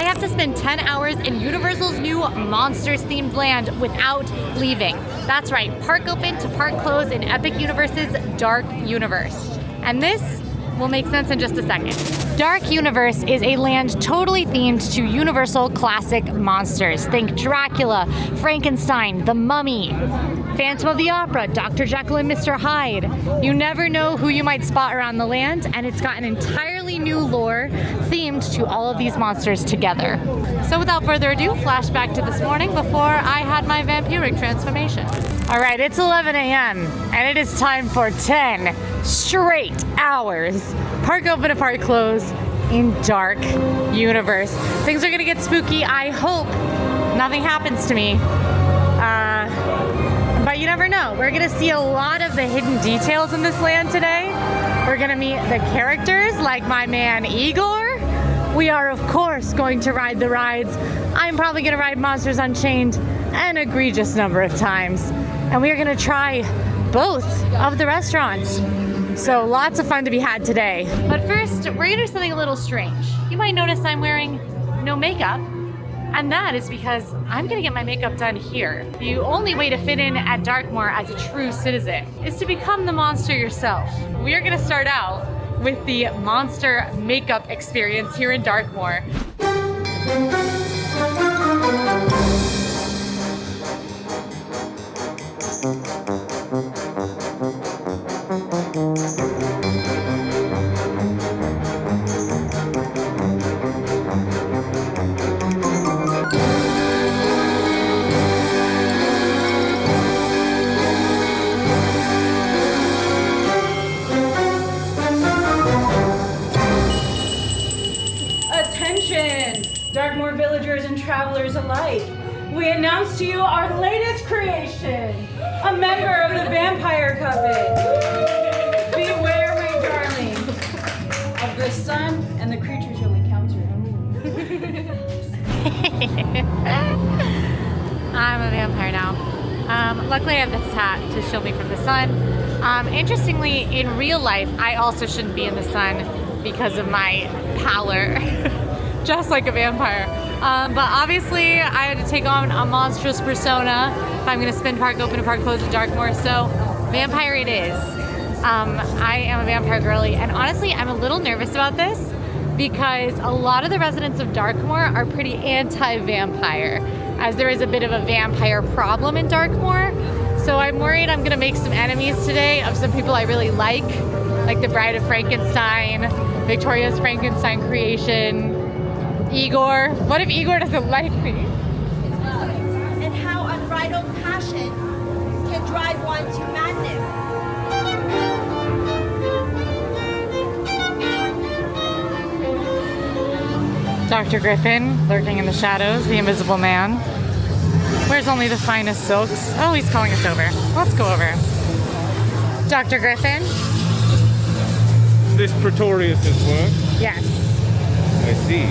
I have to spend 10 hours in Universal's new Monsters-themed land without leaving. That's right, park open to park close in Epic Universe's Dark Universe. And this will make sense in just a second. Dark Universe is a land totally themed to Universal classic monsters. Think Dracula, Frankenstein, the Mummy, Phantom of the Opera, Dr. Jekyll and Mr. Hyde. You never know who you might spot around the land, and it's got an entirely new lore themed to all of these monsters together. So without further ado, flashback to this morning before I had my vampiric transformation. All right, it's 11 a.m. and it is time for 10 straight hours. Park open to park close in Dark Universe. Things are gonna get spooky. I hope nothing happens to me. But you never know. We're gonna see a lot of the hidden details in this land today. We're gonna meet the characters like my man Igor. We are of course going to ride the rides. I'm probably gonna ride Monsters Unchained an egregious number of times. And we are gonna try both of the restaurants. So lots of fun to be had today. But first, we're gonna do something a little strange. You might notice I'm wearing no makeup, and that is because I'm gonna get my makeup done here. The only way to fit in at Darkmoor as a true citizen is to become the monster yourself. We are gonna start out with the monster makeup experience here in Darkmoor. Darkmoor villagers and travelers alike, we announce to you our latest creation, a member of the vampire coven. Beware, my darling, of the sun and the creatures you'll encounter. I'm a vampire now. Luckily I have this hat to shield me from the sun. Interestingly, in real life, I also shouldn't be in the sun because of my pallor. Just like a vampire. But obviously I had to take on a monstrous persona if I'm gonna spin park open and park closed in Darkmoor, so vampire it is. I am a vampire girly, and honestly I'm a little nervous about this because a lot of the residents of Darkmoor are pretty anti-vampire, as there is a bit of a vampire problem in Darkmoor. So I'm worried I'm gonna make some enemies today of some people I really like the Bride of Frankenstein, Victoria's Frankenstein creation, Igor. What if Igor doesn't like me? And how unbridled passion can drive one to madness. Dr. Griffin, lurking in the shadows, the invisible man. Wears only the finest silks. Oh, he's calling us over. Let's go over. Dr. Griffin? Is this Pretorius's work? Yes. I see.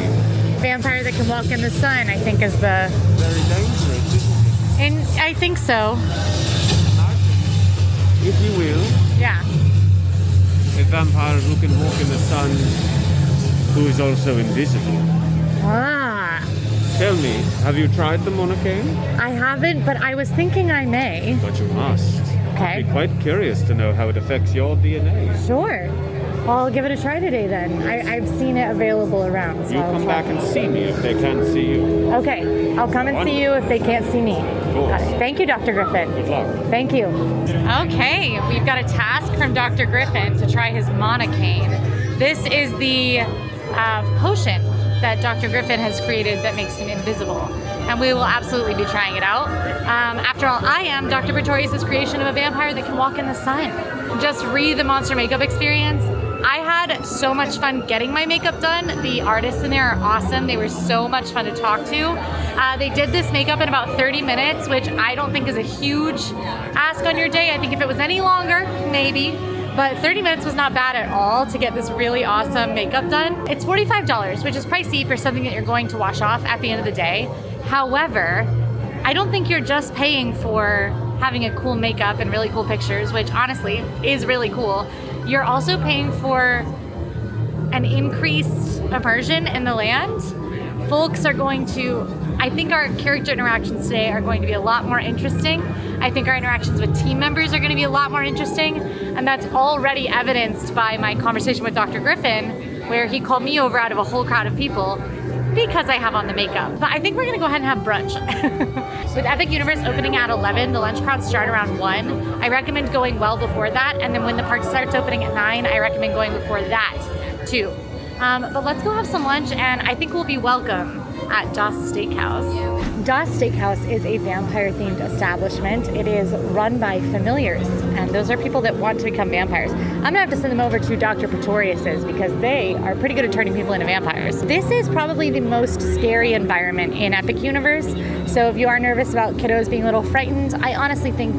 Vampire that can walk in the sun, I think is the... Very dangerous, isn't it? And I think so. If you will. Yeah. A vampire who can walk in the sun, who is also invisible. Ah. Tell me, have you tried the monocane? I haven't, but I was thinking I may. But you must. Okay. I'd be quite curious to know how it affects your DNA. Sure. Well, I'll give it a try today then. I've seen it available around. So You come back and see me if they can't see you. Okay. I'll come and see you if they can't see me. Cool. Got it. Thank you, Dr. Griffin. Good luck. Thank you. Okay, we've got a task from Dr. Griffin to try his monocane. This is the potion that Dr. Griffin has created that makes him invisible. And we will absolutely be trying it out. After all, I am Dr. Pretorius' creation of a vampire that can walk in the sun. Just read the monster makeup experience. I had so much fun getting my makeup done. The artists in there are awesome. They were so much fun to talk to. They did this makeup in about 30 minutes, which I don't think is a huge ask on your day. I think if it was any longer, maybe. But 30 minutes was not bad at all to get this really awesome makeup done. It's $45, which is pricey for something that you're going to wash off at the end of the day. However, I don't think you're just paying for having a cool makeup and really cool pictures, which honestly is really cool. You're also paying for an increased immersion in the land folks are going to, I think our character interactions today are going to be a lot more interesting. I think our interactions with team members are going to be a lot more interesting, and that's already evidenced by my conversation with Dr. Griffin, where he called me over out of a whole crowd of people because I have on the makeup. But I think we're gonna go ahead and have brunch. With Epic Universe opening at 11, the lunch crowds start around 1. I recommend going well before that, and then when the park starts opening at 9, I recommend going before that too. But let's go have some lunch, and I think we'll be welcome at Das Steakhouse. Das Steakhouse is a vampire-themed establishment. It is run by familiars, and those are people that want to become vampires. I'm gonna have to send them over to Dr. Pretorius's because they are pretty good at turning people into vampires. This is probably the most scary environment in Epic Universe, so if you are nervous about kiddos being a little frightened, I honestly think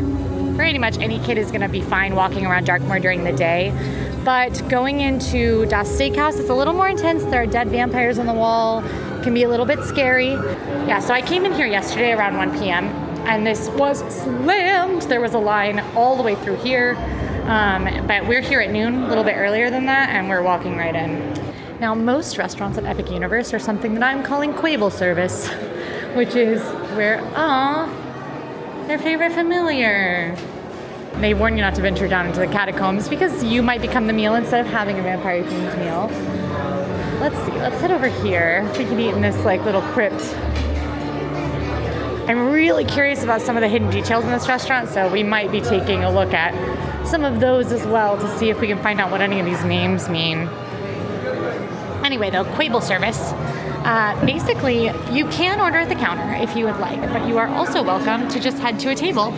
pretty much any kid is gonna be fine walking around Darkmoor during the day. But going into Das Steakhouse, it's a little more intense. There are dead vampires on the wall. It can be a little bit scary. Yeah, so I came in here yesterday around 1 p.m. and this was slammed. There was a line all the way through here. But we're here at noon, a little bit earlier than that, and we're walking right in. Now, most restaurants at Epic Universe are something that I'm calling Quable service, which is where, their favorite familiar. They warn you not to venture down into the catacombs because you might become the meal instead of having a vampire-themed meal. Let's see, let's head over here. We can eat in this like little crypt. I'm really curious about some of the hidden details in this restaurant, so we might be taking a look at some of those as well to see if we can find out what any of these names mean. Anyway, though, Quable service. Basically, you can order at the counter if you would like, but you are also welcome to just head to a table,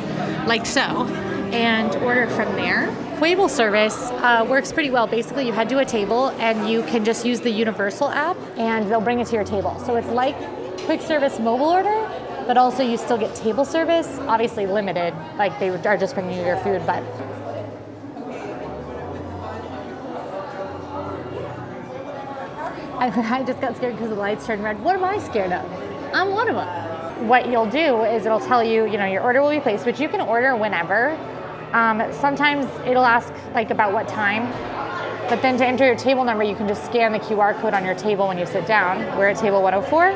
like so, and order from there. Quable service works pretty well. Basically, you head to a table and you can just use the Universal app and they'll bring it to your table. So it's like quick service mobile order, but also you still get table service, obviously limited, like they are just bringing you your food, but I just got scared because the lights turned red. What am I scared of? I'm one of them. What you'll do is it'll tell you, your order will be placed, which you can order whenever. Sometimes it'll ask like about what time, but then to enter your table number, you can just scan the QR code on your table when you sit down. We're at table 104,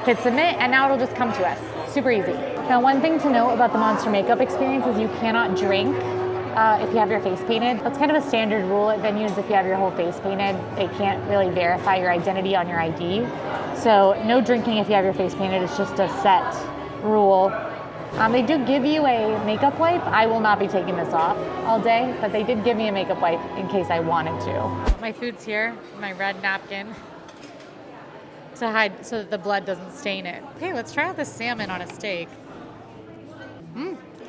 hit submit, and now it'll just come to us. Super easy. Now, one thing to note about the monster makeup experience is you cannot drink if you have your face painted. That's kind of a standard rule at venues. If you have your whole face painted, they can't really verify your identity on your ID. So no drinking if you have your face painted. It's just a set rule. They do give you a makeup wipe. I will not be taking this off all day, but they did give me a makeup wipe in case I wanted to. My food's here, my red napkin, to hide so that the blood doesn't stain it. Okay, let's try out this salmon on a steak.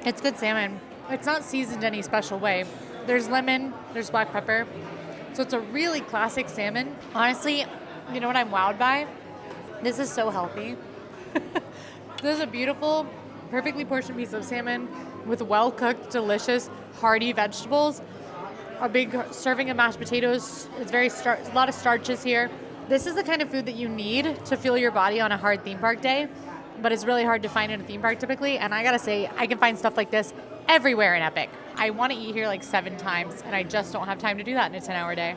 It's good salmon. It's not seasoned any special way. There's lemon, there's black pepper. So it's a really classic salmon. Honestly, you know what I'm wowed by? This is so healthy. This is a beautiful, perfectly portioned piece of salmon with well-cooked, delicious, hearty vegetables. A big serving of mashed potatoes. It's a lot of starches here. This is the kind of food that you need to fuel your body on a hard theme park day, but it's really hard to find in a theme park typically. And I gotta say, I can find stuff like this everywhere in Epic. I want to eat here like 7 times, and I just don't have time to do that in a 10-hour day.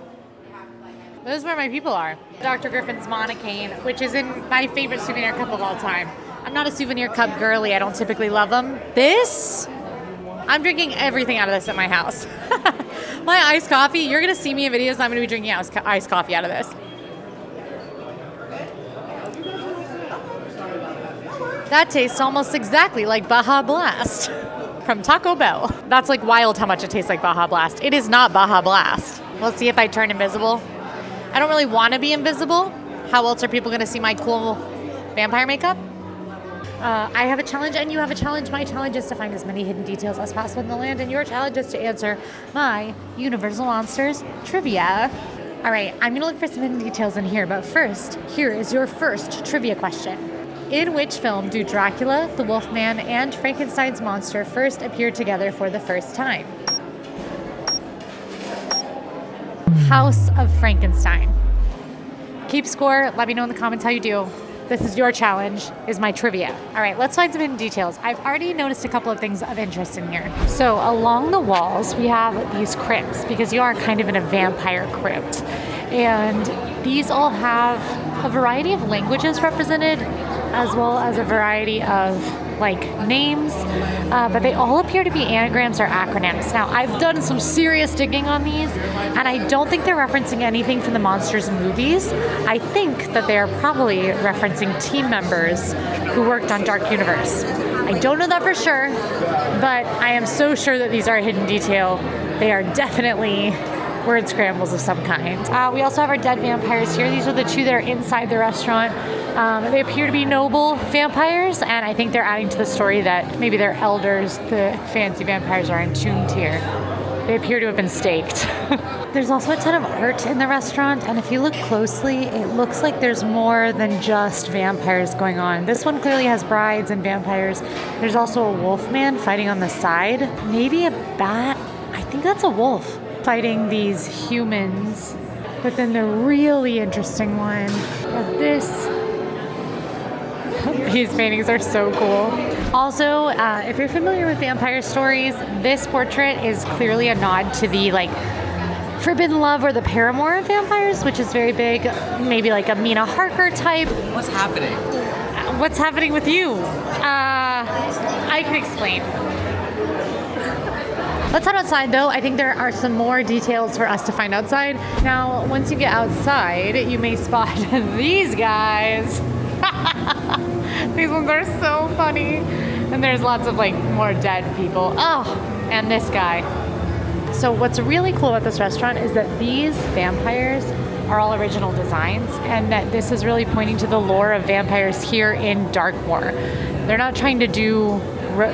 This is where my people are. Dr. Griffin's Monocaine, which is in my favorite souvenir cup of all time. I'm not a souvenir cup girly. I don't typically love them. This, I'm drinking everything out of this at my house. My iced coffee, you're going to see me in videos, I'm going to be drinking iced coffee out of this. That tastes almost exactly like Baja Blast from Taco Bell. That's like wild how much it tastes like Baja Blast. It is not Baja Blast. Let's see if I turn invisible. I don't really want to be invisible. How else are people going to see my cool vampire makeup? I have a challenge and you have a challenge. My challenge is to find as many hidden details as possible in the land, and your challenge is to answer my Universal Monsters trivia. All right, I'm gonna look for some hidden details in here, but first, here is your first trivia question. In which film do Dracula, the Wolfman, and Frankenstein's monster first appear together for the first time? House of Frankenstein. Keep score, let me know in the comments how you do. This is your challenge, is my trivia. All right, let's find some hidden details. I've already noticed a couple of things of interest in here. So along the walls, we have these crypts, because you are kind of in a vampire crypt. And these all have a variety of languages represented, as well as a variety of like names, but they all appear to be anagrams or acronyms. Now, I've done some serious digging on these, and I don't think they're referencing anything from the Monsters movies. I think that they are probably referencing team members who worked on Dark Universe. I don't know that for sure, but I am so sure that these are a hidden detail. They are definitely word scrambles of some kind. We also have our dead vampires here. These are the two that are inside the restaurant. They appear to be noble vampires, and I think they're adding to the story that maybe their elders, the fancy vampires, are entombed here. They appear to have been staked. There's also a ton of art in the restaurant, and if you look closely, it looks like there's more than just vampires going on. This one clearly has brides and vampires. There's also a wolf man fighting on the side. Maybe a bat. I think that's a wolf fighting these humans. But then the really interesting one, these paintings are so cool. Also, if you're familiar with vampire stories, this portrait is clearly a nod to the like forbidden love or the paramour of vampires, which is very big. Maybe like a Mina Harker type. What's happening? What's happening with you? I can explain. Let's head outside though. I think there are some more details for us to find outside. Now, once you get outside, you may spot these guys. These ones are so funny. And there's lots of like more dead people. Oh, and this guy. So what's really cool about this restaurant is that these vampires are all original designs, and that this is really pointing to the lore of vampires here in Darkmoor. They're not trying to do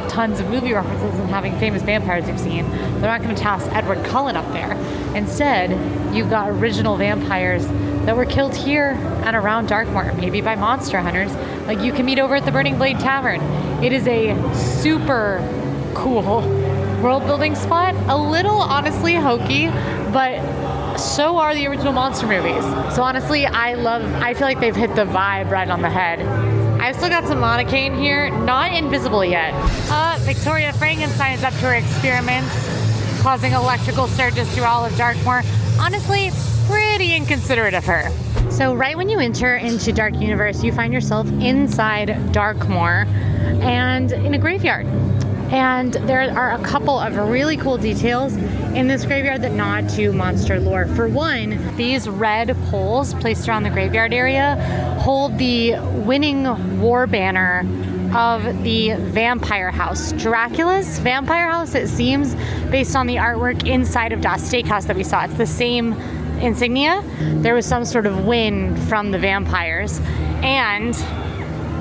tons of movie references and having famous vampires you've seen. They're not going to toss Edward Cullen up there. Instead, you've got original vampires that were killed here and around Darkmoor, maybe by monster hunters, like you can meet over at the Burning Blade Tavern. It is a super cool world building spot. A little, honestly, hokey, but so are the original monster movies. So honestly, I feel like they've hit the vibe right on the head. I've still got some monocaine here, not invisible yet. Victoria Frankenstein is up to her experiments, causing electrical surges through all of Darkmoor. Honestly, pretty inconsiderate of her. So right when you enter into Dark Universe, you find yourself inside Darkmoor and in a graveyard. And there are a couple of really cool details in this graveyard that nod to monster lore. For one, these red poles placed around the graveyard area hold the winning war banner of the vampire house. Dracula's vampire house, it seems, based on the artwork inside of Das Steakhouse that we saw. It's the same insignia. There was some sort of win from the vampires, and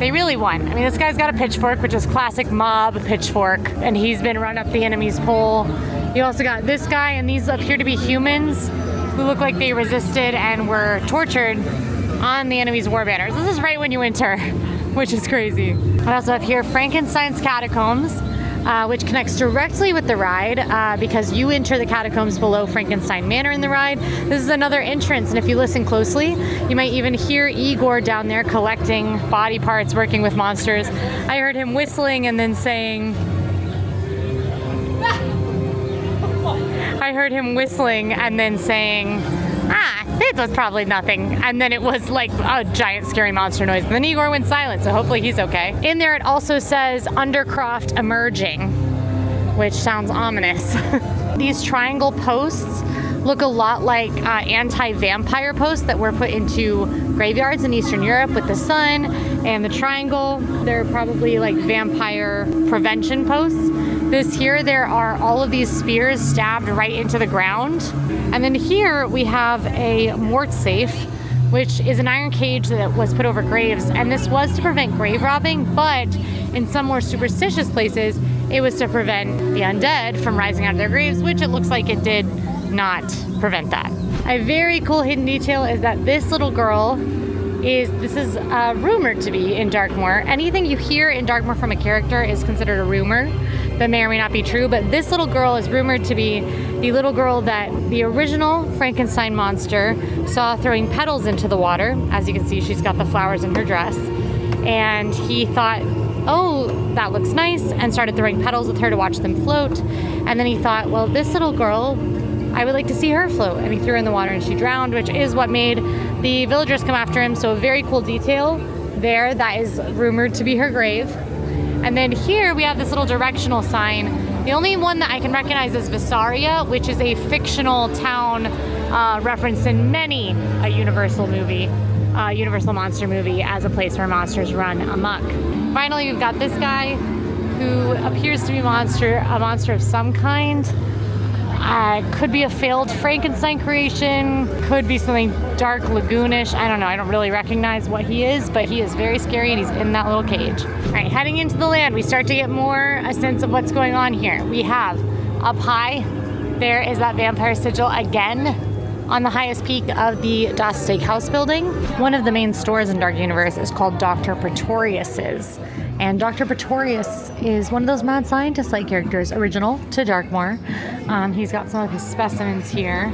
they really won. I mean, this guy's got a pitchfork, which is classic mob pitchfork, and he's been run up the enemy's pole. You also got this guy, and these appear to be humans who look like they resisted and were tortured on the enemy's war banners. This is right when you enter, which is crazy. I also have here Frankenstein's Catacombs, which connects directly with the ride because you enter the catacombs below Frankenstein Manor in the ride. This is another entrance, and if you listen closely, you might even hear Igor down there collecting body parts, working with monsters. I heard him whistling and then saying... it was probably nothing. And then it was like a giant scary monster noise. And then Igor went silent, so hopefully he's okay. In there it also says Undercroft Emerging, which sounds ominous. These triangle posts look a lot like anti-vampire posts that were put into graveyards in Eastern Europe with the sun and the triangle. They're probably like vampire prevention posts. This here, there are all of these spears stabbed right into the ground. And then here we have a mort safe, which is an iron cage that was put over graves. And this was to prevent grave robbing, but in some more superstitious places, it was to prevent the undead from rising out of their graves, which it looks like it did not prevent that. A very cool hidden detail is that this little girl is rumored to be in Darkmoor. Anything you hear in Darkmoor from a character is considered a rumor that may or may not be true, but this little girl is rumored to be the little girl that the original Frankenstein monster saw throwing petals into the water. As you can see, she's got the flowers in her dress, and he thought, oh, that looks nice, and started throwing petals with her to watch them float. And then he thought, well, this little girl, I would like to see her float, and he threw her in the water and she drowned, which is what made The villagers come after him, so a very cool detail there. That is rumored to be her grave. And then here we have this little directional sign. The only one that I can recognize is Visaria, which is a fictional town referenced in many a Universal monster movie as a place where monsters run amok. Finally, we've got this guy who appears to be a monster of some kind. Could be a failed Frankenstein creation, could be something dark, lagoonish. I don't know, I don't really recognize what he is, but he is very scary and he's in that little cage. All right, heading into the land, we start to get more a sense of what's going on here. We have up high, there is that vampire sigil again on the highest peak of the Das Steakhouse building. One of the main stores in Dark Universe is called Dr. Pretorius's. And Dr. Pretorius is one of those mad scientist-like characters, original to Darkmoor. He's got some of his specimens here.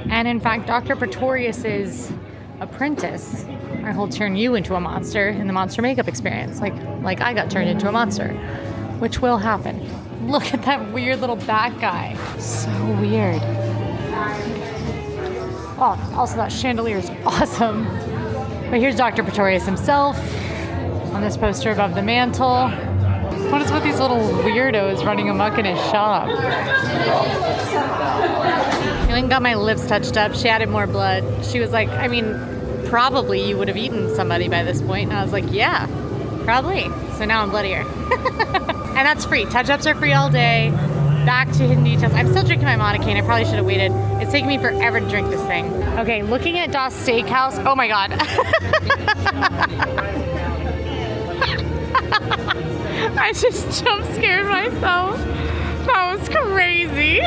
And in fact, Dr. Pretorius's apprentice will turn you into a monster in the monster makeup experience, like I got turned into a monster, which will happen. Look at that weird little bat guy. So weird. Oh, also that chandelier is awesome. But here's Dr. Pretorius himself on this poster above the mantle. What is with these little weirdos running amok in his shop? I went and got my lips touched up. She added more blood. She was like, I mean, probably you would have eaten somebody by this point. And I was like, yeah, probably. So now I'm bloodier. And that's free. Touch-ups are free all day. Back to hidden details. I'm still drinking my Monocaine. I probably should have waited. It's taking me forever to drink this thing. Okay, looking at Das Steakhouse. Oh my God. I just jump scared myself. That was crazy.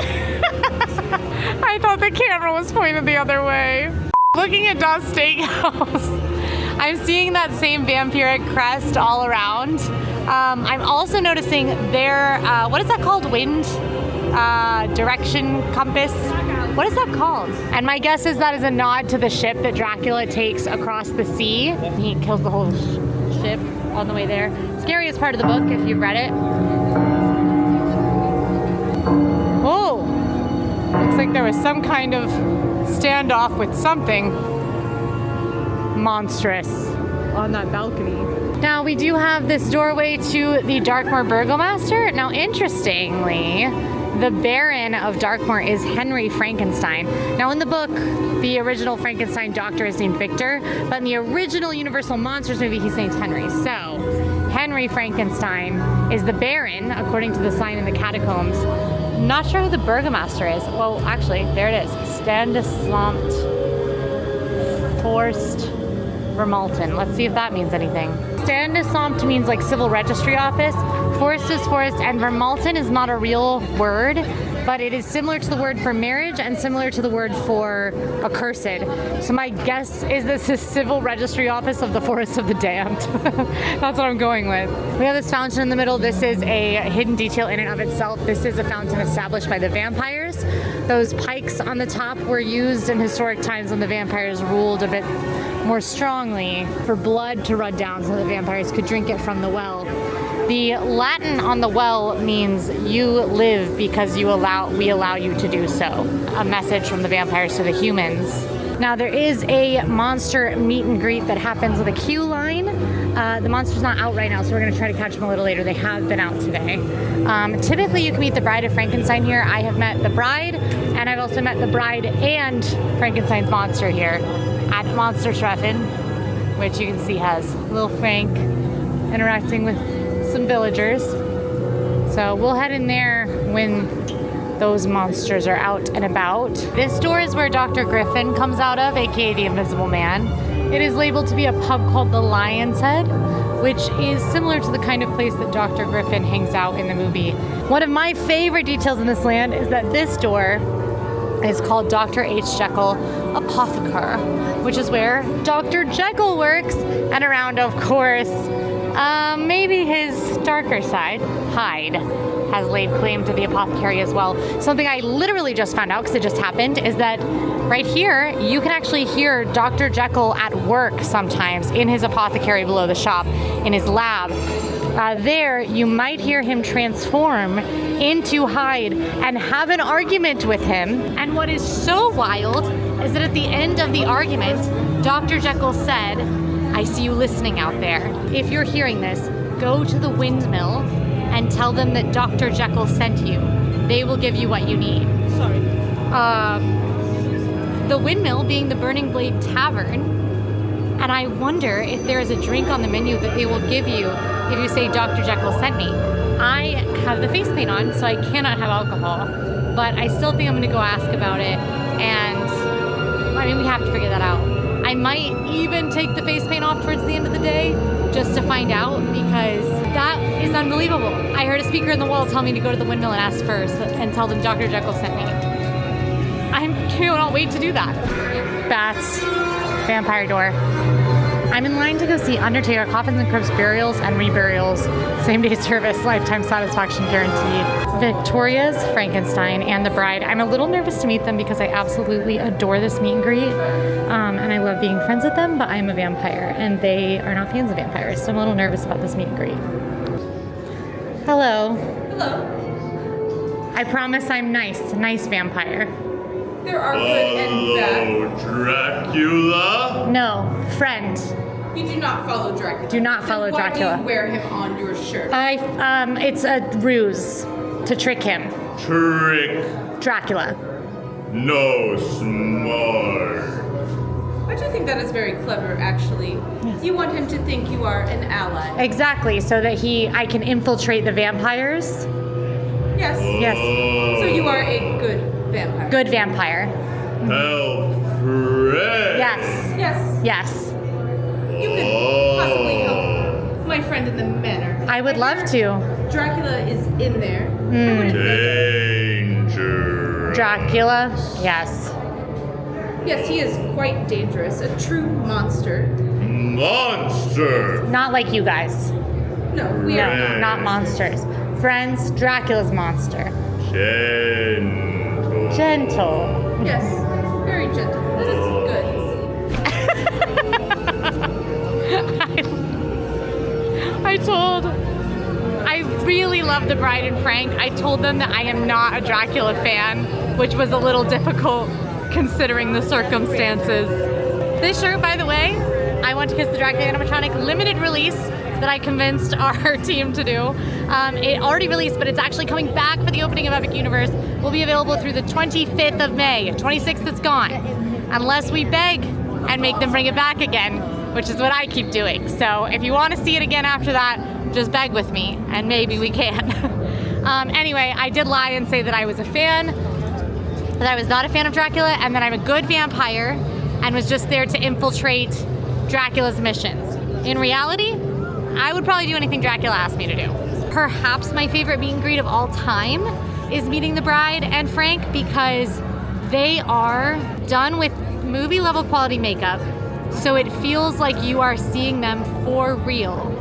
I thought the camera was pointed the other way. Looking at Das Steakhouse, I'm seeing that same vampiric crest all around. I'm also noticing their, what is that called? Wind? Direction compass? What is that called? And my guess is that is a nod to the ship that Dracula takes across the sea. He kills the whole ship on the way there. Scariest part of the book, if you've read it. Oh! Looks like there was some kind of standoff with something monstrous on that balcony. Now we do have this doorway to the Darkmoor Burgomaster. Now interestingly, the Baron of Darkmoor is Henry Frankenstein. Now in the book, the original Frankenstein doctor is named Victor, but in the original Universal Monsters movie, he's named Henry. So Henry Frankenstein is the Baron, according to the sign in the catacombs. Not sure who the Burgomaster is. Well, actually, there it is. Standesamt Forst Vermalten. Let's see if that means anything. Standesamt means like civil registry office. Forst is forest, and Vermalten is not a real word, but it is similar to the word for marriage and similar to the word for accursed. So my guess is this is civil registry office of the Forest of the Damned. That's what I'm going with. We have this fountain in the middle. This is a hidden detail in and of itself. This is a fountain established by the vampires. Those pikes on the top were used in historic times when the vampires ruled a bit more strongly for blood to run down so the vampires could drink it from the well. The Latin on the well means you live because we allow you to do so. A message from the vampires to the humans. Now there is a monster meet and greet that happens with a queue line. The monster's not out right now, so we're going to try to catch them a little later. They have been out today. Typically you can meet the Bride of Frankenstein here. I have met the bride, and I've also met the bride and Frankenstein's monster here at Monster Treffen, which you can see has little Frank interacting with some villagers. So we'll head in there when those monsters are out and about. This door is where Dr. Griffin comes out of, aka the Invisible Man. It is labeled to be a pub called the Lion's Head, which is similar to the kind of place that Dr. Griffin hangs out in the movie. One of my favorite details in this land is that this door is called Dr. H. Jekyll Apothecary, which is where Dr. Jekyll works, and around, of course, maybe his darker side, Hyde, has laid claim to the apothecary as well. Something I literally just found out, because it just happened, is that right here, you can actually hear Dr. Jekyll at work sometimes in his apothecary below the shop, in his lab. There, you might hear him transform into Hyde and have an argument with him. And what is so wild is that at the end of the argument, Dr. Jekyll said, "I see you listening out there. If you're hearing this, go to the windmill and tell them that Dr. Jekyll sent you. They will give you what you need." Sorry. The windmill being the Burning Blade Tavern. And I wonder if there is a drink on the menu that they will give you if you say Dr. Jekyll sent me. I have the face paint on, so I cannot have alcohol, but I still think I'm gonna go ask about it, and I mean, we have to figure that out. I might even take the face paint off towards the end of the day just to find out, because that is unbelievable. I heard a speaker in the wall tell me to go to the windmill and ask first and tell them Dr. Jekyll sent me. I cannot wait to do that. Bats, vampire door. I'm in line to go see Undertaker, Coffins and Corpse Burials and Reburials. Same day service, lifetime satisfaction guaranteed. Victoria's Frankenstein and the Bride. I'm a little nervous to meet them because I absolutely adore this meet and greet. And I love being friends with them, but I'm a vampire and they are not fans of vampires. So I'm a little nervous about this meet and greet. Hello. Hello. I promise I'm nice vampire. There are good and bad. Dracula? No, friend. You do not follow Dracula. Do not follow Then why Dracula. do you wear him on your shirt? It's a ruse to trick him. Trick. Dracula. No smart. I do think that is very clever, actually. Yes. You want him to think you are an ally. Exactly, so that I can infiltrate the vampires. Yes. Yes. So you are a good vampire. Good vampire. Help Fred. Yes. Yes. Yes. You could possibly help my friend in the manor. I would love to. Dracula is in there. Danger. Dracula? Yes. Yes, he is quite dangerous. A true monster. Monster. Not like you guys. No, we are No, not. not monsters. Friends, Dracula's monster. Gentle. Gentle. Yes, very gentle. That is good. I really love The Bride and Frank. I told them that I am not a Dracula fan, which was a little difficult considering the circumstances. This shirt, by the way, I Want to Kiss the Dracula animatronic limited release that I convinced our team to do. It already released, but it's actually coming back for the opening of Epic Universe. Will be available through the 25th of May. 26th, it's gone. Unless we beg and make them bring it back again, which is what I keep doing. So if you want to see it again after that, just beg with me, and maybe we can. Anyway, I did lie and say that I was a fan, that I was not a fan of Dracula, and that I'm a good vampire, and was just there to infiltrate Dracula's missions. In reality, I would probably do anything Dracula asked me to do. Perhaps my favorite meet and greet of all time is meeting the Bride and Frank, because they are done with movie level quality makeup, so it feels like you are seeing them for real.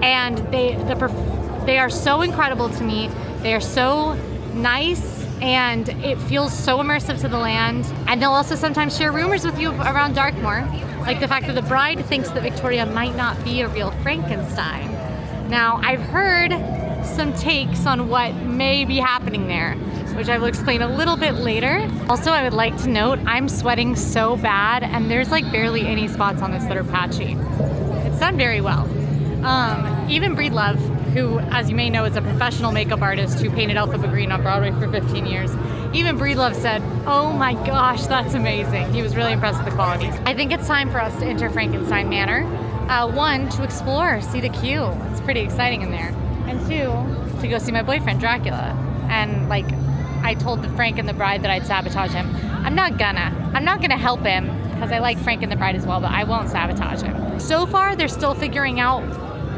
And they are so incredible to me. They are so nice, and it feels so immersive to the land. And they'll also sometimes share rumors with you around Darkmoor, like the fact that the Bride thinks that Victoria might not be a real Frankenstein. Now, I've heard some takes on what may be happening there, which I will explain a little bit later. Also, I would like to note, I'm sweating so bad, and there's like barely any spots on this that are patchy. It's done very well. Even Breedlove, who, as you may know, is a professional makeup artist who painted Elphaba Green on Broadway for 15 years, even Breedlove said, "Oh my gosh, that's amazing." He was really impressed with the quality. I think it's time for us to enter Frankenstein Manor. One, to explore, see the queue. It's pretty exciting in there. And two, to go see my boyfriend, Dracula. And like, I told the Frank and the Bride that I'd sabotage him. I'm not gonna help him, because I like Frank and the Bride as well, but I won't sabotage him. So far, they're still figuring out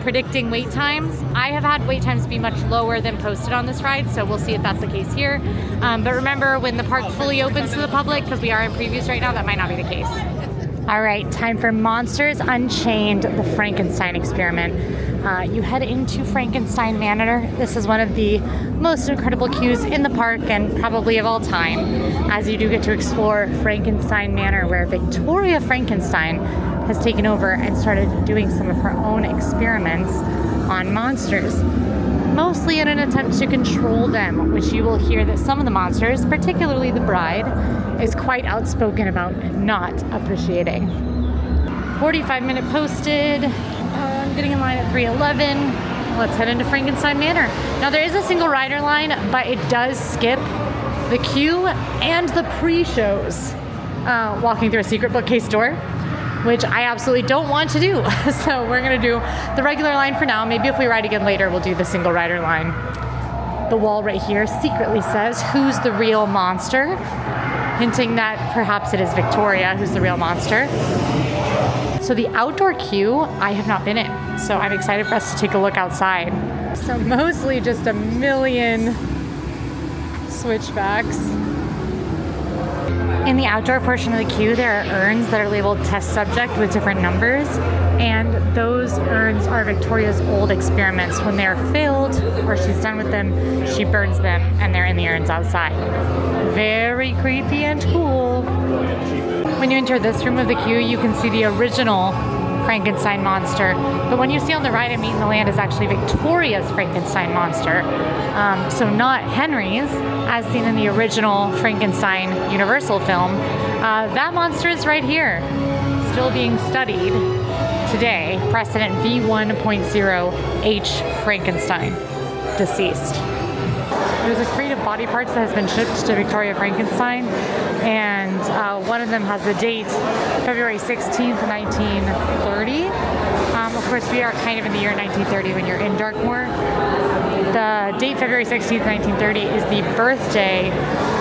predicting wait times. I have had wait times be much lower than posted on this ride, so we'll see if that's the case here. But remember, when the park fully opens to the public, because we are in previews right now, that might not be the case. All right, time for Monsters Unchained, the Frankenstein experiment. You head into Frankenstein Manor. This is one of the most incredible queues in the park, and probably of all time, as you do get to explore Frankenstein Manor, where Victoria Frankenstein has taken over and started doing some of her own experiments on monsters. mostly in an attempt to control them, which you will hear that some of the monsters, particularly the bride, is quite outspoken about not appreciating. 45-minute posted. I'm getting in line at 3:11. Let's head into Frankenstein Manor. Now there is a single rider line, but it does skip the queue and the pre-shows walking through a secret bookcase door, which I absolutely don't want to do. So we're gonna do the regular line for now. Maybe if we ride again later, we'll do the single rider line. The wall right here secretly says, "Who's the real monster?" hinting that perhaps it is Victoria who's the real monster. So the outdoor queue, I have not been in. So I'm excited for us to take a look outside. So mostly just a million switchbacks. In the outdoor portion of the queue, there are urns that are labeled test subject with different numbers. And those urns are Victoria's old experiments. When they're filled or she's done with them, she burns them and they're in the urns outside. Very creepy and cool. When you enter this room of the queue, you can see the original Frankenstein monster. The one you see on the right at Meet in the Land is actually Victoria's Frankenstein monster. So not Henry's, as seen in the original Frankenstein Universal film. That monster is right here, still being studied today. Precedent V1.0H Frankenstein, deceased. There's a crate of body parts that has been shipped to Victoria Frankenstein, and one of them has the date February 16th, 1930. Of course, we are kind of in the year 1930 when you're in Darkmoor. The date February 16th, 1930 is the birthday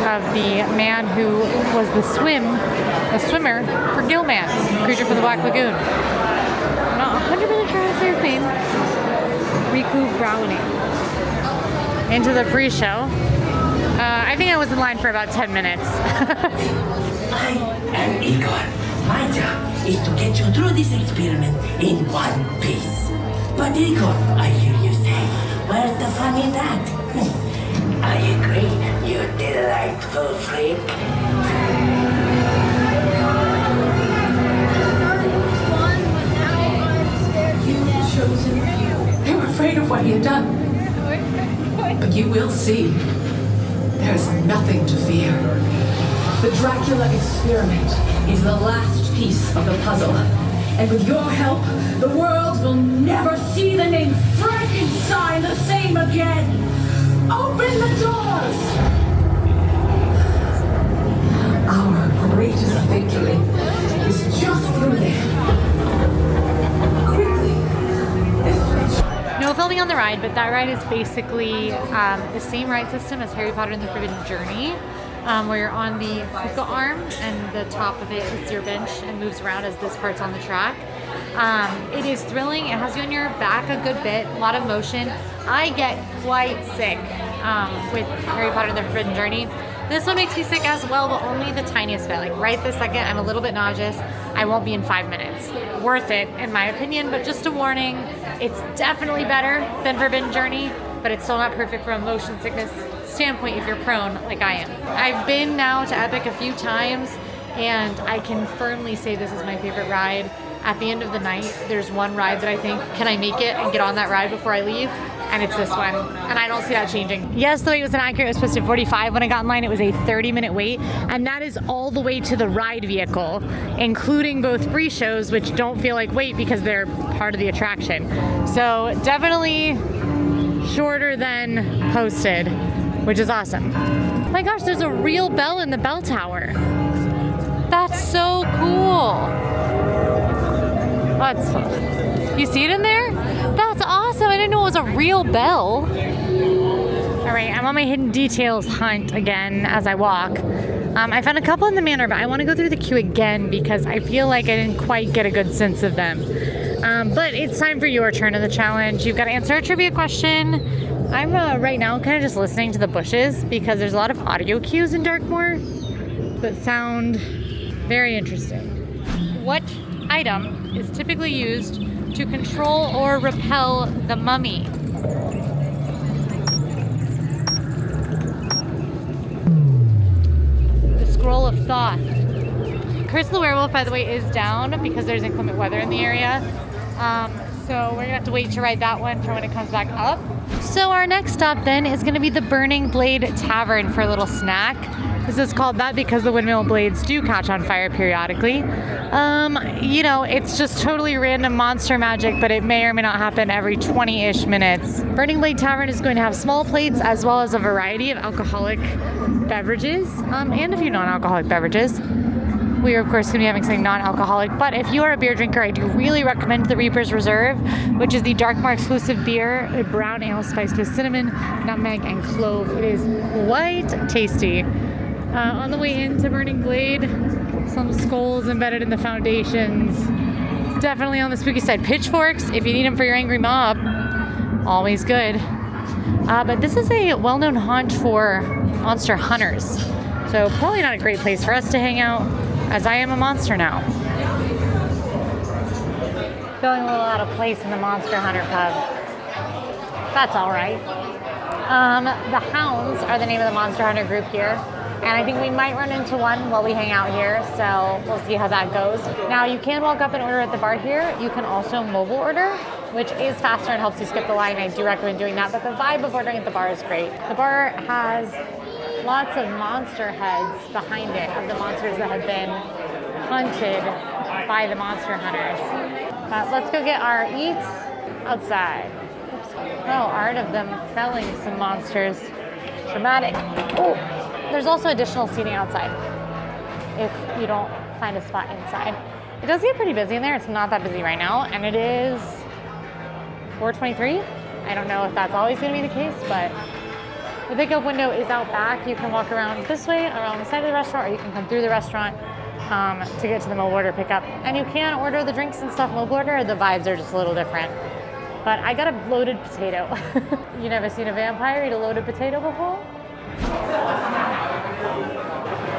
of the man who was the swimmer for Gilman, creature from the Black Lagoon. I'm not 100% sure how to say his name. Riku Browning. Into the pre-show. I think I was in line for about 10 minutes. I am Igor. My job is to get you through this experiment in one piece. But Igor, I hear you say, where's the fun in that? I agree, you delightful freak. You've chosen few. They were afraid of what he had done. But you will see. There's nothing to fear. The Dracula experiment is the last piece of the puzzle. And with your help, the world will never see the name Frankenstein the same again. Open the doors! Our greatest victory is just through there. Quickly, this way. No filming on the ride, but that ride is basically the same ride system as Harry Potter and the Forbidden Journey, where you're on the hookah arm and the top of it is your bench and moves around as this part's on the track. It is thrilling. It has you on your back a good bit, a lot of motion. I get quite sick with Harry Potter and the Forbidden Journey. This one makes me sick as well, but only the tiniest bit. Like right this second, I'm a little bit nauseous. I won't be in 5 minutes. Worth it, in my opinion, but just a warning. It's definitely better than Forbidden Journey, but it's still not perfect from a motion sickness standpoint if you're prone like I am. I've been now to Epic a few times, and I can firmly say this is my favorite ride. At the end of the night, there's one ride that I think, can I make it and get on that ride before I leave? And it's this one, and I don't see that changing. Yes, the wait was inaccurate. It was supposed to be 45. When I got in line, it was a 30-minute wait, and that is all the way to the ride vehicle, including both pre-shows, which don't feel like wait because they're part of the attraction. So definitely shorter than posted, which is awesome. Oh my gosh, there's a real bell in the bell tower. That's so cool. What's you see it in there? That's awesome. I didn't know it was a real bell. All right, I'm on my hidden details hunt again as I walk. I found a couple in the manor, but I want to go through the queue again because I feel like I didn't quite get a good sense of them. But it's time for your turn of the challenge. You've got to answer a trivia question. I'm right now kind of just listening to the bushes because there's a lot of audio cues in Darkmoor that sound very interesting. What item is typically used to control or repel the mummy? The Scroll of Thoth. Curse of the Werewolf, by the way, is down because there's inclement weather in the area. So we're gonna have to wait to ride that one for when it comes back up. So our next stop then is gonna be the Burning Blade Tavern for a little snack. This is called that because the windmill blades do catch on fire periodically. You know, it's just totally random monster magic, but it may or may not happen every 20-ish minutes. Burning Blade Tavern is going to have small plates as well as a variety of alcoholic beverages and a few non-alcoholic beverages. We are, of course, going to be having something non-alcoholic, but if you are a beer drinker, I do really recommend the Reaper's Reserve, which is the Darkmar exclusive beer, a brown ale spiced with cinnamon, nutmeg, and clove. It is quite tasty. On the way into Burning Blade, some skulls embedded in the foundations. Definitely on the spooky side. Pitchforks, if you need them for your angry mob, always good. But this is a well-known haunt for monster hunters, so probably not a great place for us to hang out, as I am a monster now. Feeling a little out of place in the Monster Hunter pub. That's all right. The Hounds are the name of the Monster Hunter group here, and I think we might run into one while we hang out here, so we'll see how that goes. Now, you can walk up and order at the bar here. You can also mobile order, which is faster and helps you skip the line. I do recommend doing that, but the vibe of ordering at the bar is great. The bar has lots of monster heads behind it of the monsters that have been hunted by the monster hunters. But let's go get our eats outside. Oops. Oh, art of them felling some monsters. Dramatic. Oh, there's also additional seating outside if you don't find a spot inside. It does get pretty busy in there. It's not that busy right now, and it is 4:23. I don't know if that's always going to be the case, but the pickup window is out back. You can walk around this way, around the side of the restaurant, or you can come through the restaurant to get to the mobile order pickup. And you can order the drinks and stuff mobile order. The vibes are just a little different. But I got a loaded potato. You never seen a vampire eat a loaded potato before?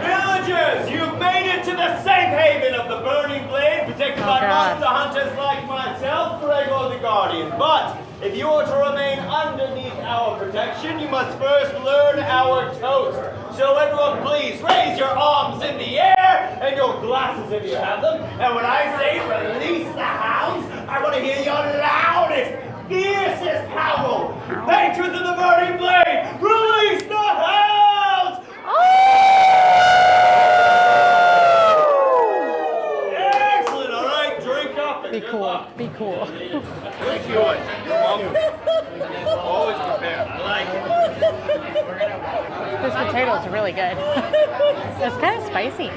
Villagers, you've made it to the safe haven of the Burning Blade, protected by God. monster hunters like myself, Gregor the Guardian. But if you are to remain underneath our protection, you must first learn our toast. So everyone, please raise your arms in the air and your glasses if you have them. And when I say release the hounds, I want to hear your loudest, fiercest howl. Patrons of the Burning Blade, release the hounds! Excellent. All right, drink up and Be good cool. luck. Be cool. Thank you. Always prepared. I like it. This potato is really good. It's kind of spicy.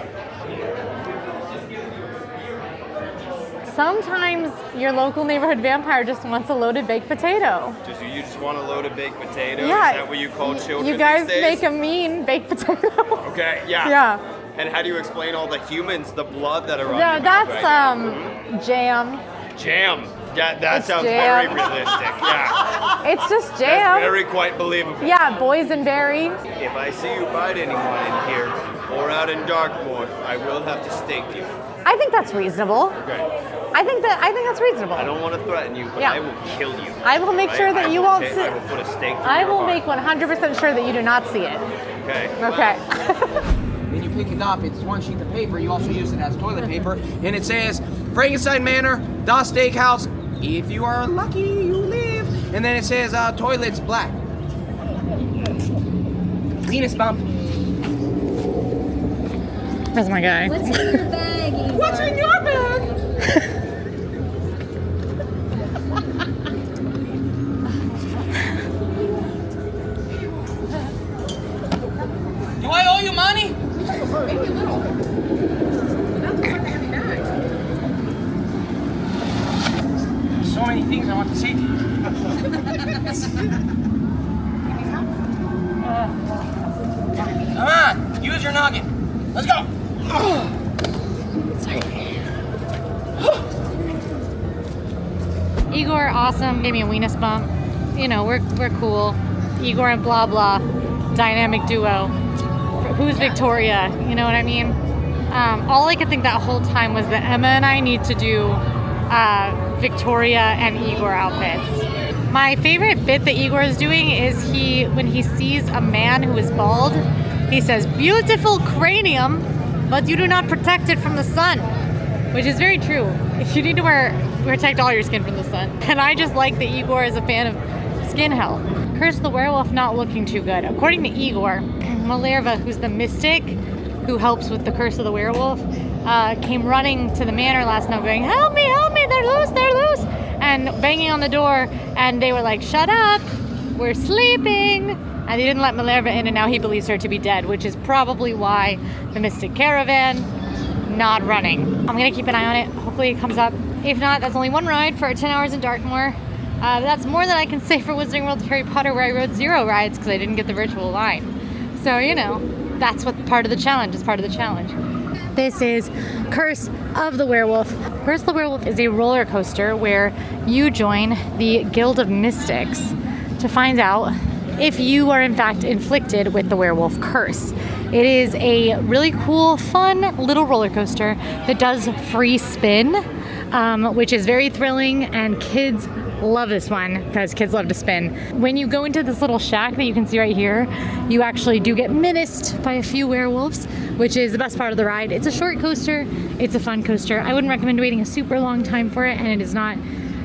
Sometimes your local neighborhood vampire just wants a loaded baked potato. You just want a loaded baked potato? Yeah. Is that what you call children You guys these days? make a mean baked potato. Okay, yeah. Yeah. And how do you explain all the humans, the blood that are on No, your mouth that's right now? jam. Jam. Yeah, that It's sounds jam. very realistic. Yeah. It's just That's jam. very quite believable. Yeah, boysenberry. If I see you bite anyone in here or out in Darkmoor, I will have to stake you. I think that's reasonable. Okay. I think that's reasonable. I don't want to threaten you, but Yeah. I will kill you. I will make sure that you won't see. I will put a stake through I your will heart. make 100% sure that you do not see it. Okay. Okay. When you pick it up, it's one sheet of paper. You also use it as toilet paper. And it says, Frankenstein Manor, Das Steakhouse. If you are lucky, you live. And then it says, toilets black. Penis bump. That's my guy. What's in your bag, Igor? What's in your bag? Do I owe you money? So many things I want to say to you. Come on, use your noggin. Let's go. Igor, awesome. Gave me a weenus bump. You know, we're cool. Igor and blah blah, dynamic duo. Who's Victoria? You know what I mean? All I could think that whole time was that Emma and I need to do Victoria and Igor outfits. My favorite bit that Igor is doing is when he sees a man who is bald, he says, "Beautiful cranium, but you do not protect it from the sun," which is very true. You need to wear protect all your skin from the sun. And I just like that Igor is a fan of skin health. Curse of the Werewolf not looking too good. According to Igor, Malerva, who's the mystic who helps with the Curse of the Werewolf, came running to the manor last night going, help me, they're loose, and banging on the door, and they were like, shut up, we're sleeping. And he didn't let Malerva in, and now he believes her to be dead, which is probably why the Mystic Caravan not running. I'm gonna keep an eye on it. Hopefully it comes up. If not, that's only one ride for 10 hours in Darkmoor. That's more than I can say for Wizarding World of Harry Potter, where I rode 0 rides because I didn't get the virtual line. So, you know, that's what part of the challenge is part of the challenge. This is Curse of the Werewolf. Curse of the Werewolf is a roller coaster where you join the Guild of Mystics to find out if you are in fact inflicted with the werewolf curse. It is a really cool, fun little roller coaster that does free spin, which is very thrilling, and kids love this one because kids love to spin. When you go into this little shack that you can see right here, you actually do get menaced by a few werewolves, which is the best part of the ride. It's a short coaster, it's a fun coaster. I wouldn't recommend waiting a super long time for it, and it is not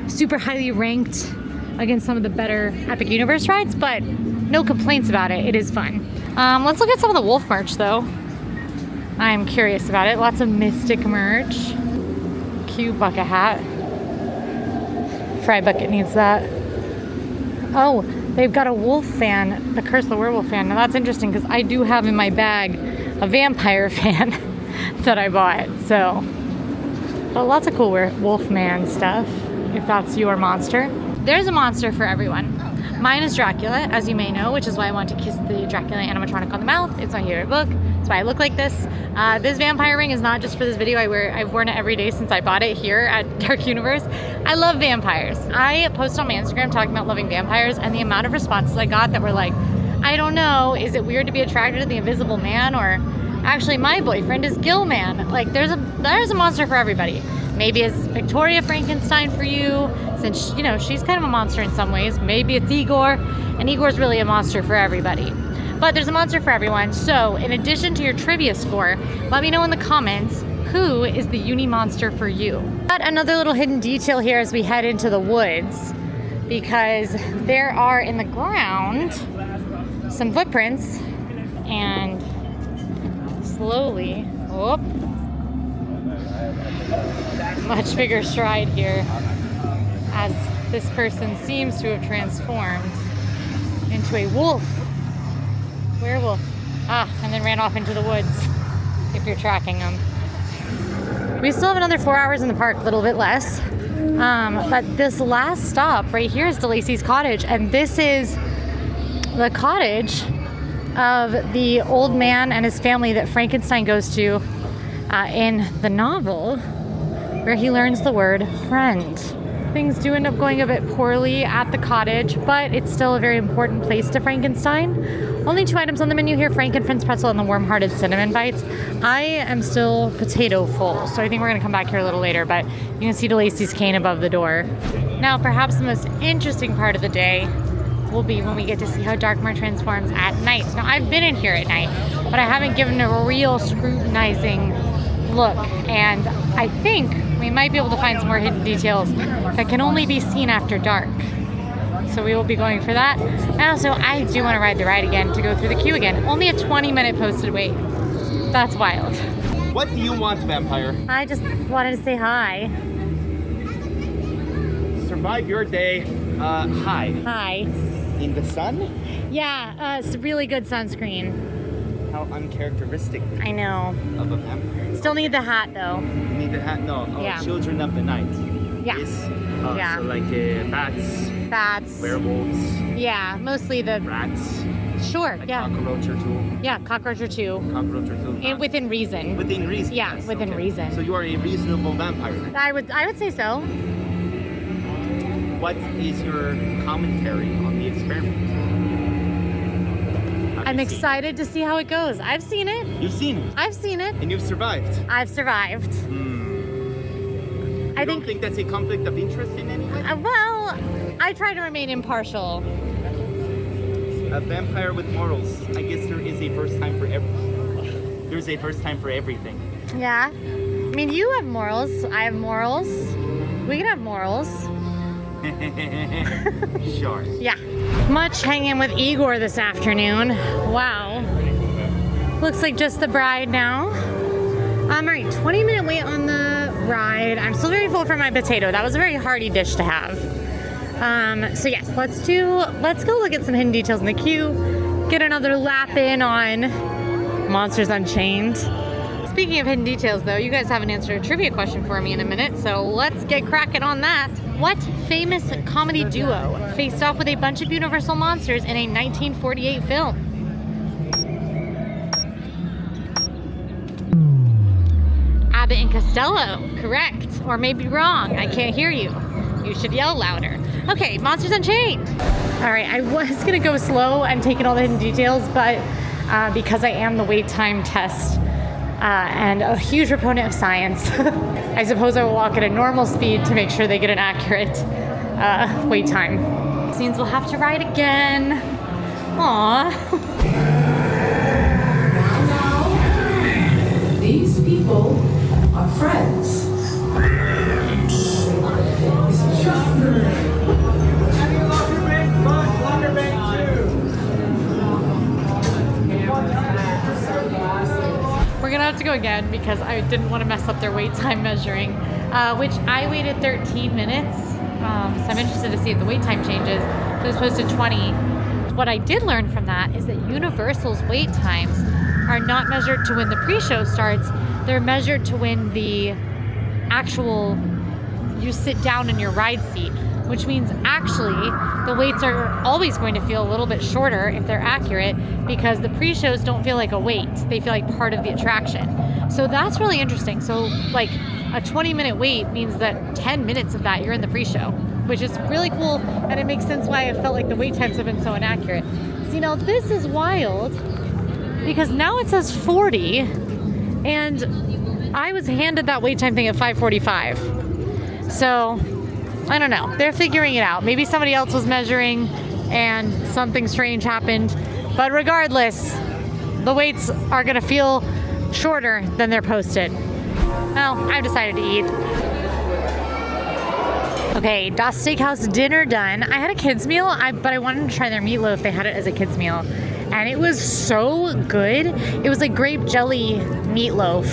super highly ranked against some of the better Epic Universe rides, but no complaints about it. It is fun. Let's look at some of the wolf merch though. I'm curious about it. Lots of mystic merch. Cute bucket hat. Fry Bucket needs that. Oh, they've got a wolf fan, the Curse of the Werewolf fan. Now that's interesting because I do have in my bag a vampire fan that I bought. So, but lots of cool Wolfman stuff if that's your monster. There's a monster for everyone. Mine is Dracula, as you may know, which is why I want to kiss the Dracula animatronic on the mouth. It's my favorite book. That's why I look like this. This vampire ring is not just for this video. I've worn it every day since I bought it here at Dark Universe. I love vampires. I posted on my Instagram talking about loving vampires, and the amount of responses I got that were like, I don't know, is it weird to be attracted to the Invisible Man? Or actually my boyfriend is Gilman. Like there's a monster for everybody. Maybe it's Victoria Frankenstein for you, since, you know, she's kind of a monster in some ways. Maybe it's Igor, and Igor's really a monster for everybody. But there's a monster for everyone. So in addition to your trivia score, let me know in the comments who is the uni monster for you. But another little hidden detail here as we head into the woods, because there are in the ground some footprints, and slowly, whoop, much bigger stride here as this person seems to have transformed into a werewolf, and then ran off into the woods if you're tracking them. We still have another 4 hours in the park, a little bit less, but this last stop right here is DeLacy's cottage, and this is the cottage of the old man and his family that Frankenstein goes to in the novel, where he learns the word friend. Things do end up going a bit poorly at the cottage, but it's still a very important place to Frankenstein. Only 2 items on the menu here, Frankenfriend's pretzel and the warm-hearted cinnamon bites. I am still potato full, so I think we're gonna come back here a little later, but you can see DeLacy's cane above the door. Now, perhaps the most interesting part of the day will be when we get to see how Darkmoor transforms at night. Now, I've been in here at night, but I haven't given a real scrutinizing look, and I think we might be able to find some more hidden details that can only be seen after dark. So we will be going for that. And also, I do want to ride the ride again to go through the queue again. Only a 20-minute posted wait. That's wild. What do you want, vampire? I just wanted to say hi. Survive your day. Hi. Hi. In the sun? Yeah, it's really good sunscreen. How uncharacteristic I know. of a vampire. Still need the hat though. You need the hat? No. Oh, Yeah. Children of the night. Yeah. Yes. Yeah. So like bats, Bats. werewolves, Yeah, mostly the. rats, Sure. like Yeah. cockroach or two. Yeah, cockroach or two. Cockroach or two. And within reason. Within reason. Yeah, yes, within okay. reason. So you are a reasonable vampire then. I would say so. What is your commentary on the experiment? Have I'm you seen excited to see how it goes. I've seen it. it? You've seen it, I've seen it. and you've survived. I've survived. I You don't think that's a conflict of interest in any way? Well, I try to remain impartial. A vampire with morals. I guess there is a first time for everything. There's a first time for everything. Yeah. I mean, you have morals. I have morals. We can have morals. Sure. Yeah. Much hanging with Igor this afternoon. Wow. Looks like just the bride now. All right, 20-minute wait on the ride. I'm still very full from my potato. That was a very hearty dish to have. So yes, let's go look at some hidden details in the queue. Get another lap in on Monsters Unchained. Speaking of hidden details though, you guys haven't answered a trivia question for me in a minute, so let's get cracking on that. What famous comedy duo faced off with a bunch of Universal monsters in a 1948 film? Abbott and Costello, correct. Or maybe wrong, I can't hear you. You should yell louder. Okay, Monsters Unchained. All right, I was gonna go slow and take in all the hidden details, but because I am the wait time test and a huge proponent of science, I suppose I will walk at a normal speed to make sure they get an accurate wait time. This means we'll have to ride again. Aww. These people are friends. It's just the We're gonna have to go again because I didn't want to mess up their wait time measuring, which I waited 13 minutes. So I'm interested to see if the wait time changes. It was posted 20. What I did learn from that is that Universal's wait times are not measured to when the pre-show starts. They're measured to when the actual, you sit down in your ride seat, which means actually the waits are always going to feel a little bit shorter if they're accurate because the pre-shows don't feel like a wait. They feel like part of the attraction. So that's really interesting. So like a 20-minute wait means that 10 minutes of that you're in the pre-show, which is really cool, and it makes sense why I felt like the wait times have been so inaccurate. See, now this is wild because now it says 40 and I was handed that wait time thing at 5:45. So I don't know. They're figuring it out. Maybe somebody else was measuring and something strange happened. But regardless, the waits are going to feel shorter than they're posted. Well, I've decided to eat. Okay, Das Steakhouse dinner done. I had a kids meal, but I wanted to try their meatloaf. They had it as a kids meal. And it was so good. It was like grape jelly meatloaf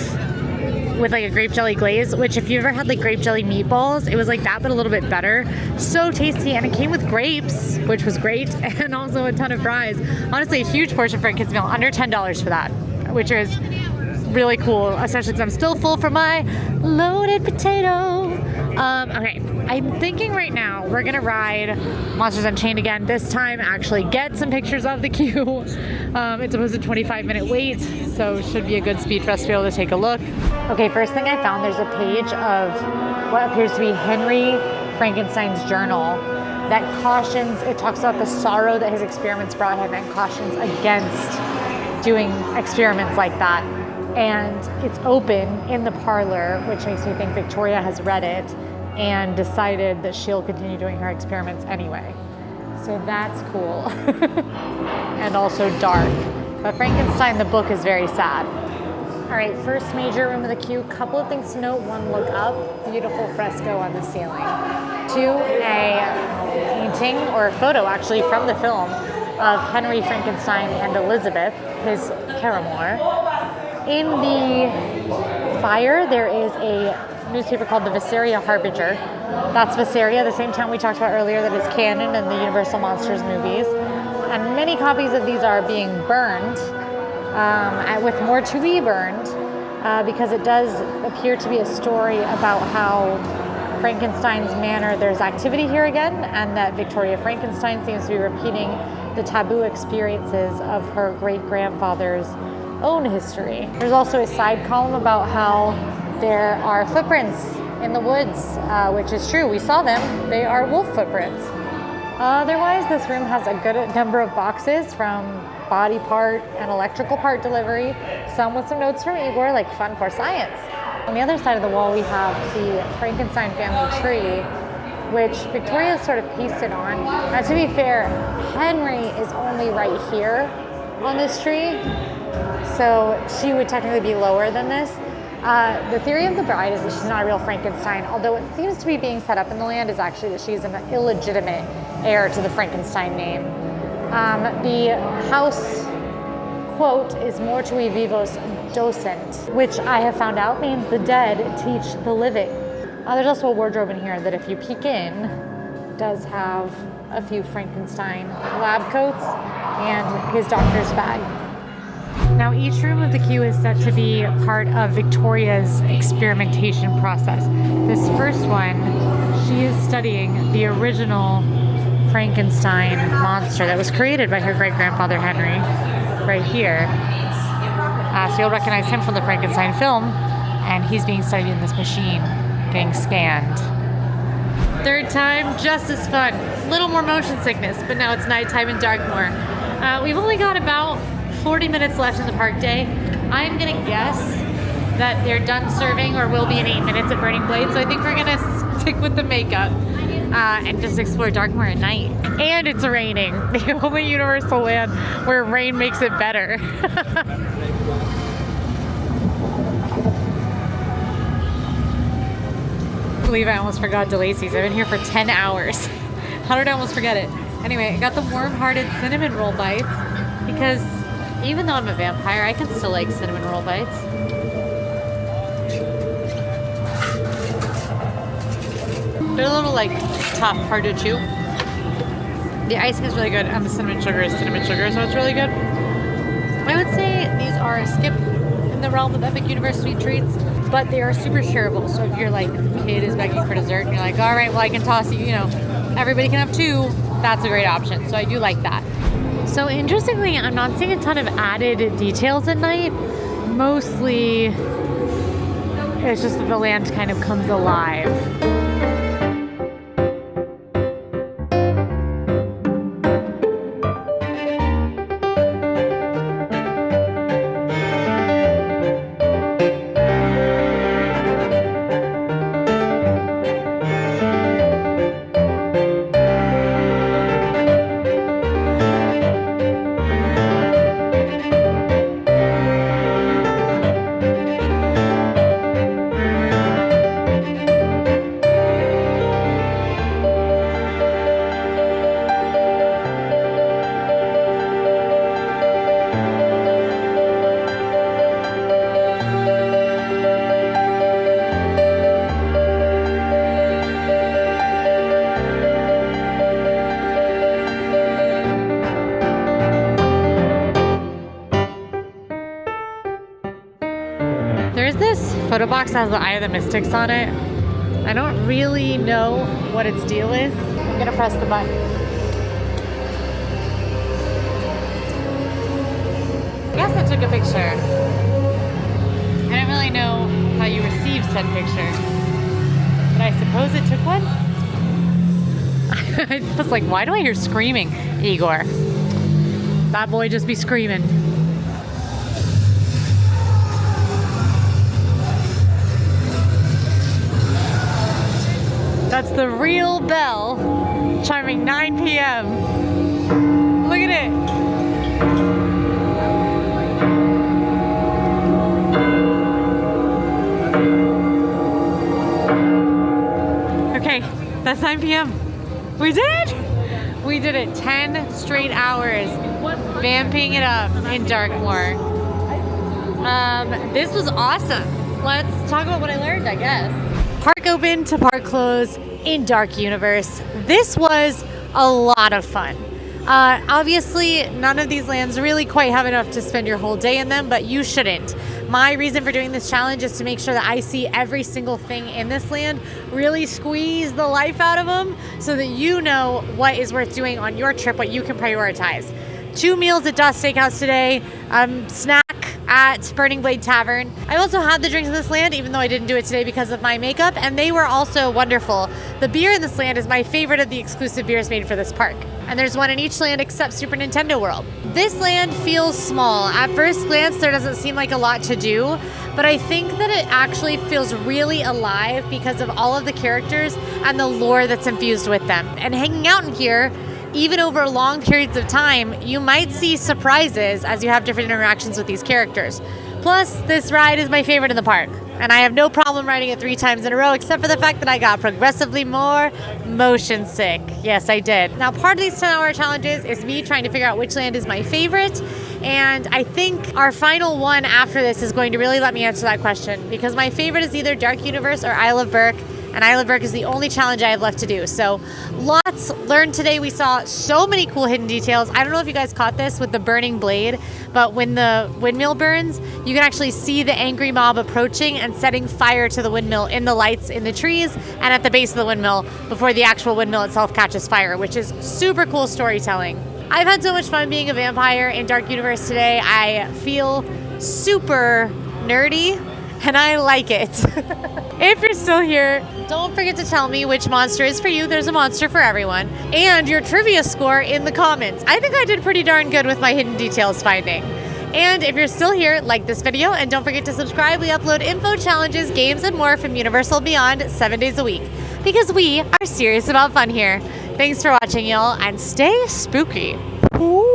with like a grape jelly glaze, which if you ever had like grape jelly meatballs, it was like that but a little bit better. So tasty, and it came with grapes, which was great, and also a ton of fries. Honestly, a huge portion for a kid's meal, under $10 for that, which is really cool, especially because I'm still full from my loaded potato. Okay, I'm thinking right now we're gonna ride Monsters Unchained again. This time actually get some pictures of the queue. It's supposed to 25-minute wait, so it should be a good speed for us to be able to take a look. Okay, first thing I found, there's a page of what appears to be Henry Frankenstein's journal that cautions, it talks about the sorrow that his experiments brought him and cautions against doing experiments like that. And it's open in the parlor, which makes me think Victoria has read it and decided that she'll continue doing her experiments anyway. So that's cool. And also dark. But Frankenstein, the book, is very sad. All right, first major room of the queue. Couple of things to note. One, look up. Beautiful fresco on the ceiling. Two, a painting, or a photo actually, from the film of Henry Frankenstein and Elizabeth, his paramour. In the fire, there is a newspaper called the Visaria Harbinger. That's Visaria, the same town we talked about earlier that is canon in the Universal Monsters movies. And many copies of these are being burned, with more to be burned, because it does appear to be a story about how Frankenstein's manor, there's activity here again, and that Victoria Frankenstein seems to be repeating the taboo experiences of her great-grandfather's own history. There's also a side column about how there are footprints in the woods, which is true. We saw them. They are wolf footprints. Otherwise, this room has a good number of boxes from body part and electrical part delivery, some with some notes from Igor, like fun for science. On the other side of the wall, we have the Frankenstein family tree, which Victoria sort of pasted on. Now, to be fair, Henry is only right here on this tree, so she would technically be lower than this. The theory of the bride is that she's not a real Frankenstein, although it seems to be being set up in the land is actually that she's an illegitimate heir to the Frankenstein name. The house quote is mortui vivos docent, which I have found out means the dead teach the living. There's also a wardrobe in here that if you peek in, does have a few Frankenstein lab coats and his doctor's bag. Now each room of the queue is set to be part of Victoria's experimentation process. This first one, she is studying the original Frankenstein monster that was created by her great-grandfather Henry, right here. So you'll recognize him from the Frankenstein film, and he's being studied in this machine, getting scanned. Third time, just as fun. Little more motion sickness, but now it's nighttime in Darkmoor. We've only got about 40 minutes left in the park day. I'm gonna guess that they're done serving or will be in 8 minutes at Burning Blade, so I think we're gonna stick with the makeup and just explore Darkmoor at night. And it's raining. The only Universal land where rain makes it better. I believe I almost forgot Delacey's. I've been here for 10 hours. How did I almost forget it? Anyway, I got the warm-hearted cinnamon roll bites because even though I'm a vampire, I can still like cinnamon roll bites. They're a little like tough, hard to chew. The icing is really good and the cinnamon sugar is cinnamon sugar, so it's really good. I would say these are a skip in the realm of Epic Universe sweet treats, but they are super shareable. So if you're like, a kid is begging for dessert and you're like, all right, well I can toss you, everybody can have two, that's a great option. So I do like that. So interestingly, I'm not seeing a ton of added details at night. Mostly, it's just that the land kind of comes alive. There's this photo box that has the Eye of the Mystics on it. I don't really know what its deal is. I'm gonna press the button. I guess I took a picture. I don't really know how you receive said picture, but I suppose it took one. I was like, why do I hear screaming? Igor. That boy just be screaming. That's the real bell, chiming 9 p.m. Look at it. Okay, that's 9 p.m. We did it! We did it 10 straight hours, vamping it up in Darkmoor. This was awesome. Let's talk about what I learned, I guess. Park open to park close in Dark Universe. This was a lot of fun. Obviously, none of these lands really quite have enough to spend your whole day in them, but you shouldn't. My reason for doing this challenge is to make sure that I see every single thing in this land, really squeeze the life out of them so that you know what is worth doing on your trip, what you can prioritize. 2 meals at Das Steakhouse today, snack at Burning Blade Tavern. I also had the drinks in this land, even though I didn't do it today because of my makeup, and they were also wonderful. The beer in this land is my favorite of the exclusive beers made for this park. And there's one in each land except Super Nintendo World. This land feels small. At first glance, there doesn't seem like a lot to do, but I think that it actually feels really alive because of all of the characters and the lore that's infused with them. And hanging out in here, even over long periods of time, you might see surprises as you have different interactions with these characters. Plus, this ride is my favorite in the park, and I have no problem riding it 3 times in a row, except for the fact that I got progressively more motion sick. Yes, I did. Now, part of these 10-hour challenges is me trying to figure out which land is my favorite, and I think our final one after this is going to really let me answer that question, because my favorite is either Dark Universe or Isle of Berk, and Isle of Berk is the only challenge I have left to do. So lots learned today. We saw so many cool hidden details. I don't know if you guys caught this with the burning blade, but when the windmill burns, you can actually see the angry mob approaching and setting fire to the windmill in the lights in the trees and at the base of the windmill before the actual windmill itself catches fire, which is super cool storytelling. I've had so much fun being a vampire in Dark Universe today. I feel super nerdy, and I like it. If you're still here, don't forget to tell me which monster is for you. There's a monster for everyone. And your trivia score in the comments. I think I did pretty darn good with my hidden details finding. And if you're still here, like this video, and don't forget to subscribe. We upload info, challenges, games, and more from Universal Beyond 7 days a week. Because we are serious about fun here. Thanks for watching, y'all, and stay spooky. Ooh.